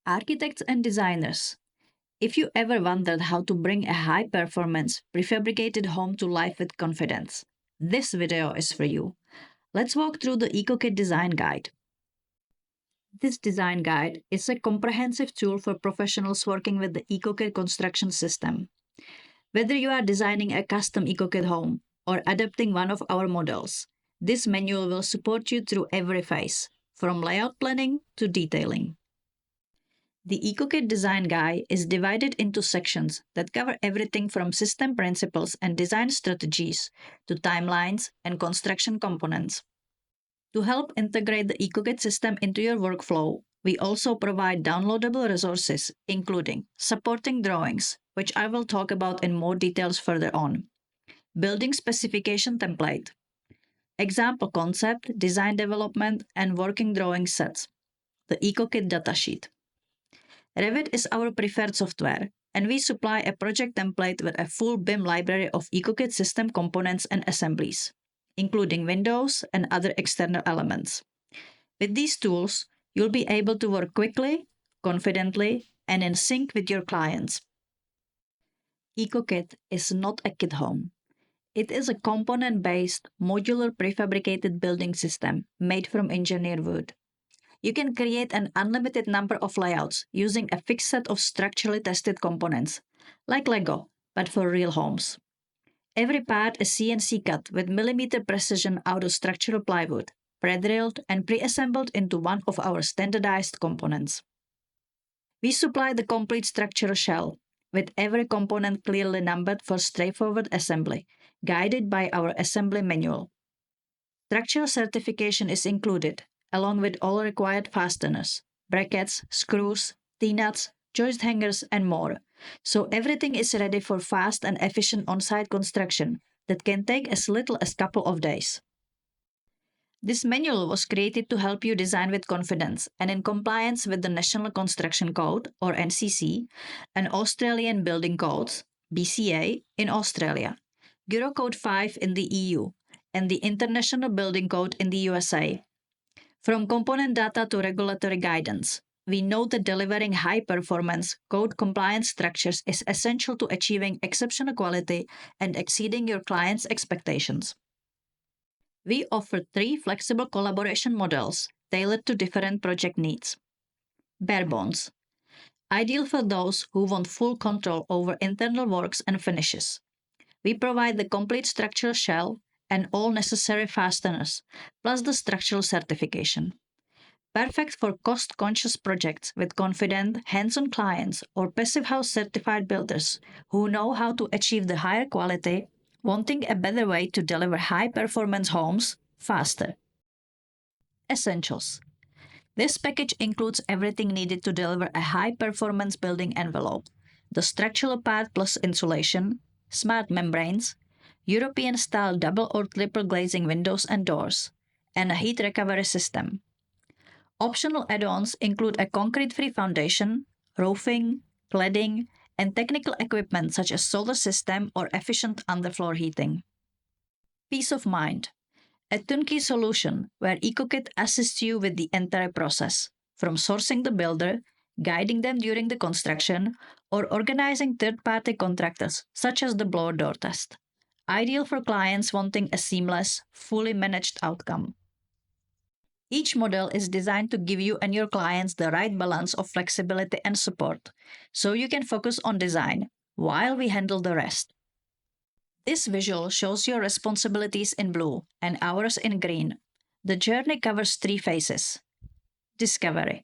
Architects and designers, if you ever wondered how to bring a high-performance, prefabricated home to life with confidence, this video is for you. Let's walk through the Ecokit design guide. This design guide is a comprehensive tool for professionals working with the Ecokit construction system. Whether you are designing a custom Ecokit home or adapting one of our models, this manual will support you through every phase, from layout planning to detailing. The Ecokit design guide is divided into sections that cover everything from system principles and design strategies to timelines and construction components. To help integrate the Ecokit system into your workflow, we also provide downloadable resources, including supporting drawings, which I will talk about in more details further on, building specification template, example concept, design development, and working drawing sets, the Ecokit datasheet. Revit is our preferred software, and we supply a project template with a full BIM library of Ecokit system components and assemblies, including windows and other external elements. With these tools, you'll be able to work quickly, confidently, and in sync with your clients. Ecokit is not a kit home. It is a component-based, modular prefabricated building system made from engineered wood. You can create an unlimited number of layouts using a fixed set of structurally tested components, like Lego, but for real homes. Every part is CNC-cut with millimeter precision out of structural plywood, pre-drilled and pre-assembled into one of our standardized components. We supply the complete structural shell, with every component clearly numbered for straightforward assembly, guided by our assembly manual. Structural certification is included, along with all required fasteners, brackets, screws, T-nuts, joist hangers, and more, so everything is ready for fast and efficient on-site construction that can take as little as a couple of days. This manual was created to help you design with confidence and in compliance with the National Construction Code, or NCC, and Australian Building Codes, BCA, in Australia, Eurocode 5 in the EU, and the International Building Code in the USA. From component data to regulatory guidance, we know that delivering high-performance, code-compliant structures is essential to achieving exceptional quality and exceeding your clients' expectations. We offer 3 flexible collaboration models tailored to different project needs. Bare bones, ideal for those who want full control over internal works and finishes. We provide the complete structural shell and all necessary fasteners, plus the structural certification. Perfect for cost-conscious projects with confident, hands-on clients or passive house certified builders who know how to achieve the higher quality, wanting a better way to deliver high-performance homes faster. Essentials. This package includes everything needed to deliver a high-performance building envelope, the structural part plus insulation, smart membranes, European-style double or triple glazing windows and doors, and a heat recovery system. Optional add-ons include a concrete-free foundation, roofing, cladding, and technical equipment such as solar system or efficient underfloor heating. Peace of mind. A turnkey solution where Ecokit assists you with the entire process, from sourcing the builder, guiding them during the construction, or organizing third-party contractors such as the blower door test. Ideal for clients wanting a seamless, fully managed outcome. Each model is designed to give you and your clients the right balance of flexibility and support, so you can focus on design while we handle the rest. This visual shows your responsibilities in blue and ours in green. The journey covers 3 phases. Discovery.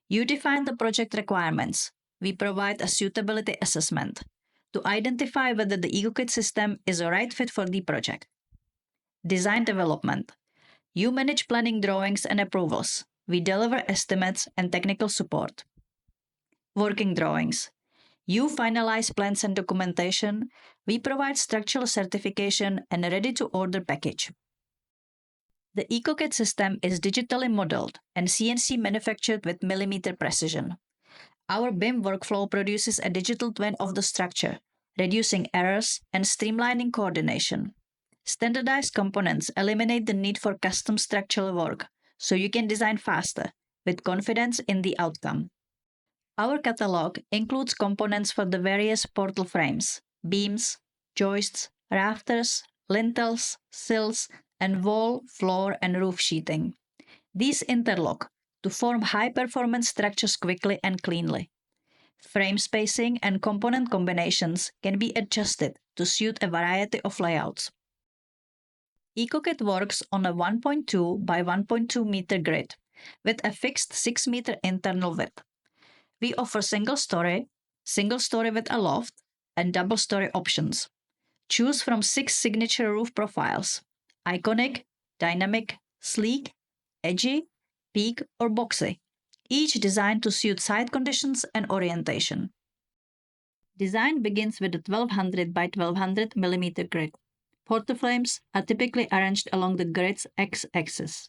You define the project requirements. We provide a suitability assessment to identify whether the Ecokit system is a right fit for the project. Design development. You manage planning drawings and approvals. We deliver estimates and technical support. Working drawings. You finalize plans and documentation. We provide structural certification and a ready-to-order package. The Ecokit system is digitally modeled and CNC manufactured with millimeter precision. Our BIM workflow produces a digital twin of the structure, reducing errors and streamlining coordination. Standardized components eliminate the need for custom structural work, so you can design faster, with confidence in the outcome. Our catalog includes components for the various portal frames, beams, joists, rafters, lintels, sills, and wall, floor, and roof sheeting. These interlock to form high-performance structures quickly and cleanly. Frame spacing and component combinations can be adjusted to suit a variety of layouts. Ecokit works on a 1.2 by 1.2 meter grid with a fixed 6 meter internal width. We offer single story with a loft, and double story options. Choose from 6 signature roof profiles: iconic, dynamic, sleek, edgy, peak, or boxy, each designed to suit site conditions and orientation. Design begins with a 1200 by 1200 mm grid. Portaframes are typically arranged along the grid's x-axis.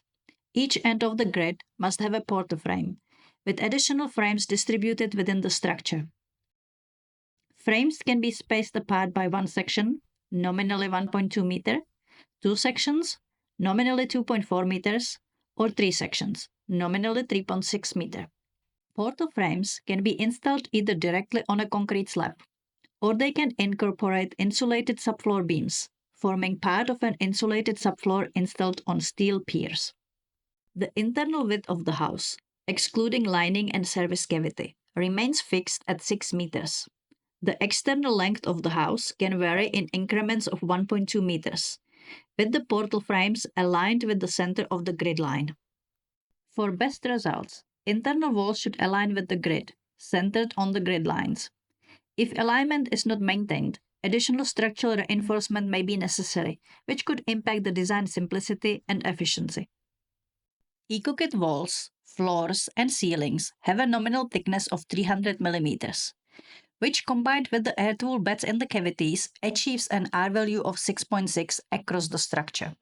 Each end of the grid must have a portaframe, with additional frames distributed within the structure. Frames can be spaced apart by one section, nominally 1.2 meter, two sections, nominally 2.4 meters, or three sections, nominally 3.6 meter. Portaframes can be installed either directly on a concrete slab, or they can incorporate insulated subfloor beams, forming part of an insulated subfloor installed on steel piers. The internal width of the house, excluding lining and service cavity, remains fixed at 6 meters. The external length of the house can vary in increments of 1.2 meters, with the portal frames aligned with the center of the grid line. For best results, internal walls should align with the grid, centered on the grid lines. If alignment is not maintained, additional structural reinforcement may be necessary, which could impact the design simplicity and efficiency. Ecokit walls, floors, and ceilings have a nominal thickness of 300 mm, which combined with the air-tool beds in the cavities achieves an R value of 6.6 across the structure.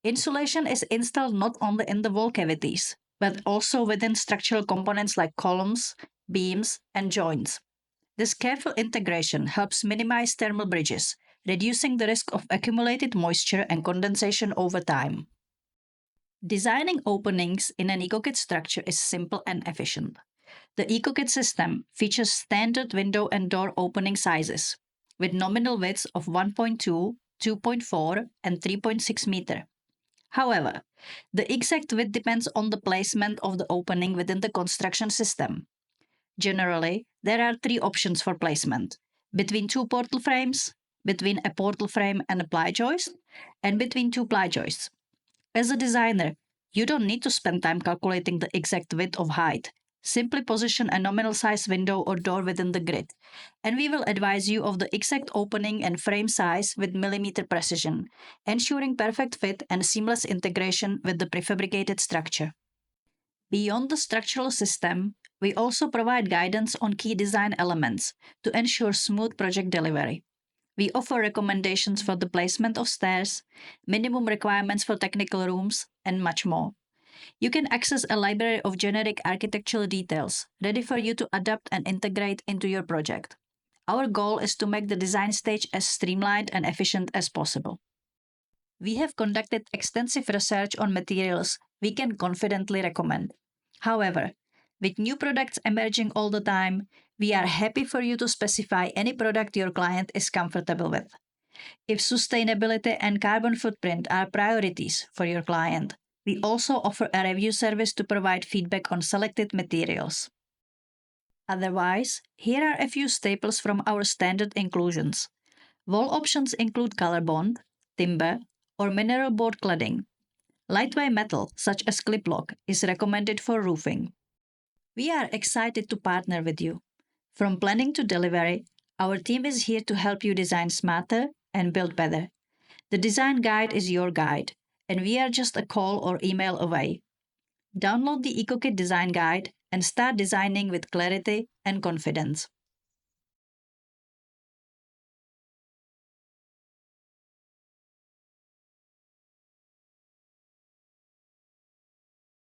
Insulation is installed not only in the wall cavities, but also within structural components like columns, beams, and joints. This careful integration helps minimize thermal bridges, reducing the risk of accumulated moisture and condensation over time. Designing openings in an Ecokit structure is simple and efficient. The Ecokit system features standard window and door opening sizes, with nominal widths of 1.2, 2.4, and 3.6 meter. However, the exact width depends on the placement of the opening within the construction system. Generally, there are 3 options for placement: between 2 portal frames, between a portal frame and a ply joist, and between 2 ply joists. As a designer, you don't need to spend time calculating the exact width or height. Simply position a nominal size window or door within the grid, and we will advise you of the exact opening and frame size with millimeter precision, ensuring perfect fit and seamless integration with the prefabricated structure. Beyond the structural system, we also provide guidance on key design elements to ensure smooth project delivery. We offer recommendations for the placement of stairs, minimum requirements for technical rooms, and much more. You can access a library of generic architectural details ready for you to adapt and integrate into your project. Our goal is to make the design stage as streamlined and efficient as possible. We have conducted extensive research on materials we can confidently recommend. However, with new products emerging all the time, we are happy for you to specify any product your client is comfortable with. If sustainability and carbon footprint are priorities for your client, we also offer a review service to provide feedback on selected materials. Otherwise, here are a few staples from our standard inclusions. Wall options include color bond, timber, or mineral board cladding. Lightweight metal, such as clip lock, is recommended for roofing. We are excited to partner with you. From planning to delivery, our team is here to help you design smarter and build better. The design guide is your guide, and we are just a call or email away. Download the Ecokit Design Guide and start designing with clarity and confidence.